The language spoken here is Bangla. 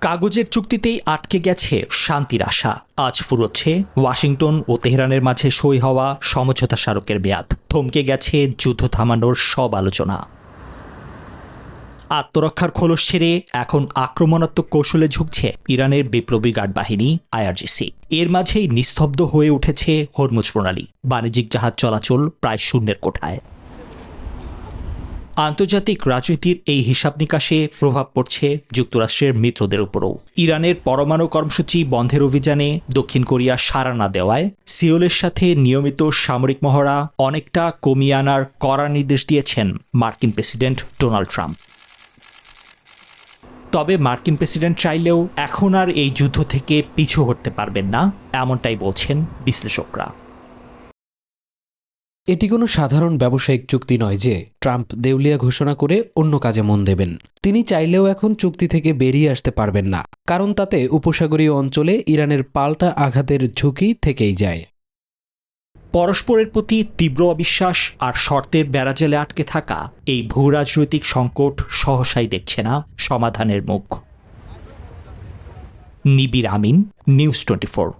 কাগজের চুক্তিতেই আটকে গেছে শান্তির আশা। আজ ফুরোচ্ছে ওয়াশিংটন ও তেহরানের মাঝে সই হওয়া সমঝোতা স্মারকের মেয়াদ। থমকে গেছে যুদ্ধ থামানোর সব আলোচনা। আত্মরক্ষার খোলস ছেড়ে এখন আক্রমণাত্মক কৌশলে ঝুঁকছে ইরানের বিপ্লবী গার্ড বাহিনী আইআরজিসি। এর মাঝেই নিস্তব্ধ হয়ে উঠেছে হরমুজ প্রণালী। বাণিজ্যিক জাহাজ চলাচল প্রায় শূন্যের কোঠায়। আন্তর্জাতিক রাজনীতির এই হিসাব নিকাশে প্রভাব পড়ছে যুক্তরাষ্ট্রের মিত্রদের উপরও। ইরানের পরমাণু কর্মসূচি বন্ধের অভিযানে দক্ষিণ কোরিয়া সাড়া না দেওয়ায় সিওলের সাথে নিয়মিত সামরিক মহড়া অনেকটা কমিয়ে আনার কড়া নির্দেশ দিয়েছেন মার্কিন প্রেসিডেন্ট ডোনাল্ড ট্রাম্প। তবে মার্কিন প্রেসিডেন্ট চাইলেও এখন আর এই যুদ্ধ থেকে পিছু হটতে পারবেন না, এমনটাই বলছেন বিশ্লেষকরা। এটি কোনো সাধারণ ব্যবসায়িক চুক্তি নয় যে ট্রাম্প দেউলিয়া ঘোষণা করে অন্য কাজে মন দেবেন। তিনি চাইলেও এখন চুক্তি থেকে বেরিয়ে আসতে পারবেন না, কারণ তাতে উপসাগরীয় অঞ্চলে ইরানের পাল্টা আঘাতের ঝুঁকি থেকেই যায়। পরস্পরের প্রতি তীব্র অবিশ্বাস আর শর্তের বেড়াজালে আটকে থাকা এই ভূরাজনৈতিক সংকট সহসাই দেখছে না সমাধানের মুখ। নিবির আমিন, নিউজ 24।